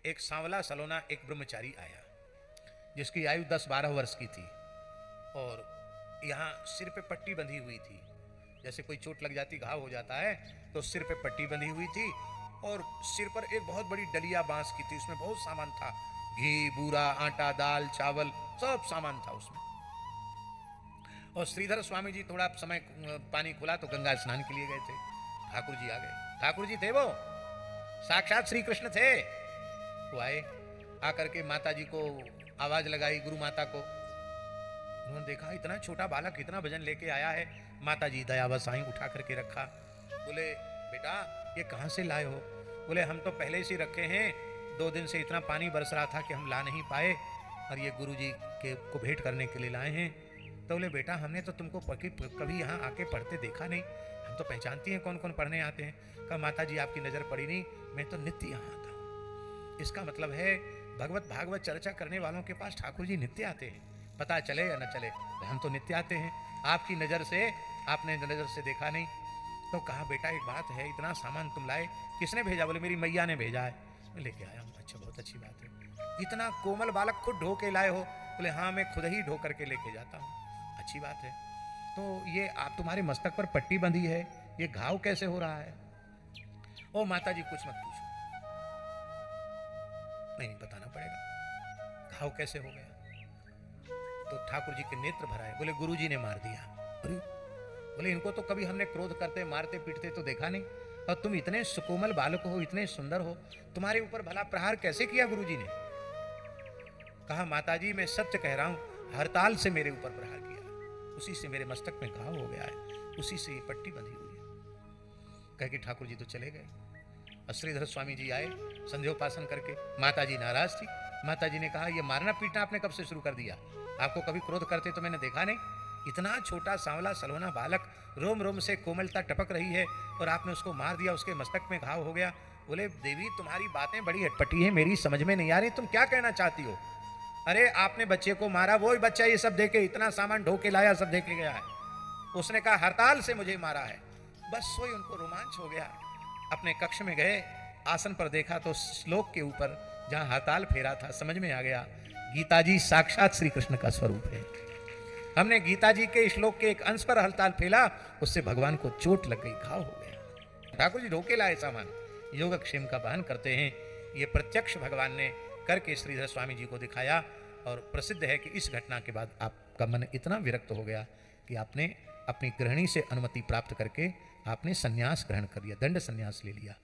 एक सांवला सलोना एक ब्रह्मचारी आया जिसकी आयु 10-12 वर्ष की थी और यहाँ सिर पे पट्टी बंधी हुई थी। जैसे कोई चोट लग जाती, घाव हो जाता है, तो सिर पे पट्टी बंधी हुई थी और सिर पर एक बहुत बड़ी डलिया बांस की थी। उसमें बहुत सामान था, घी, बूरा, आटा, दाल, चावल, सब सामान था उसमें। और श्रीधर स्वामी जी थोड़ा समय पानी खुला तो गंगा स्नान के लिए गए थे। ठाकुर जी आ गए। ठाकुर जी थे वो, साक्षात श्री कृष्ण थे। वो आए, आकर के माता जी को आवाज लगाई, गुरु माता को। उन्होंने देखा इतना छोटा बालक इतना वजन लेके आया है। माता जी दयावश आई, उठा करके रखा। बोले बेटा ये कहाँ से लाए हो? बोले हम तो पहले से रखे हैं, 2 दिन से इतना पानी बरस रहा था कि हम ला नहीं पाए और ये गुरु जी के को भेंट करने के लिए लाए हैं। तो बोले बेटा हमने तो तुमको कभी यहाँ आके पढ़ते देखा नहीं, हम तो पहचानती हैं कौन कौन पढ़ने आते हैं। कहा माता जी आपकी नज़र पड़ी नहीं, मैं तो नित्य यहाँ आता हूँ। इसका मतलब है भगवत भागवत चर्चा करने वालों के पास ठाकुर जी नित्य आते हैं, पता चले या न चले, हम तो नित्य आते हैं। आपकी नज़र से, आपने नज़र से देखा नहीं। तो कहा बेटा एक बात है, इतना सामान तुम लाए, किसने भेजा? बोले मेरी मैया ने भेजा है, मैं लेके आया हूँ। अच्छा बहुत अच्छी बात है। इतना कोमल बालक खुद ढो के लाए हो? बोले हाँ मैं खुद ही ढो करके लेके जाता हूँ। अच्छी बात है। तो ये आप तुम्हारे मस्तक पर पट्टी बंधी है, ये घाव कैसे हो रहा है? ओ माता जी कुछ मत पूछो, नहीं बताना पड़ेगा घाव कैसे हो गया। तो ठाकुर जी के नेत्र भराए, बोले गुरु जी ने मार दिया। अरे बोले इनको तो कभी हमने क्रोध करते मारते पीटते तो देखा नहीं, और तुम इतने सुकोमल बालक हो, इतने सुंदर हो, तुम्हारे ऊपर भला प्रहार कैसे किया गुरु जी ने? कहा माता जी मैं सत्य कह रहा हूं, हड़ताल से मेरे ऊपर प्रहार किया, उसी से मेरे मस्तक में घाव हो गया है, उसी से ये पट्टी बंधी हुई है। कह के ठाकुर जी तो चले गए। श्रीधर स्वामी जी आए संध्योपासन करके। माता जी नाराज थी। माता जी ने कहा ये मारना पीटना आपने कब से शुरू कर दिया? आपको कभी क्रोध करते तो मैंने देखा नहीं। इतना छोटा सांवला सलोना बालक, रोम रोम से कोमलता टपक रही है और आपने उसको मार दिया, उसके मस्तक में घाव हो गया। बोले देवी तुम्हारी बातें बड़ी अटपटी हैं, मेरी समझ में नहीं आ रही, तुम क्या कहना चाहती हो? अरे आपने बच्चे को मारा, वही बच्चा ये सब देके इतना सामान ढो के लाया, सब देके गया है। उसने कहा हड़ताल से मुझे मारा है। बस वही उनको रोमांच हो गया। अपने कक्ष में गए, आसन पर देखा तो श्लोक के ऊपर जहां हड़ताल फेरा था, समझ में आ गया गीता जी साक्षात श्री कृष्ण का स्वरूप है। हमने गीता जी के श्लोक के एक अंश पर हड़ताल फेला, उससे भगवान को चोट लग गई, घाव हो गया। ठाकुर जी ढोके लाए सामान, योगक्षेम का बहन करते हैं। ये प्रत्यक्ष भगवान ने करके श्रीधर स्वामी जी को दिखाया। और प्रसिद्ध है कि इस घटना के बाद आपका मन इतना विरक्त हो गया कि आपने अपनी गृहिणी से अनुमति प्राप्त करके आपने संन्यास ग्रहण कर लिया, दंड संन्यास ले लिया।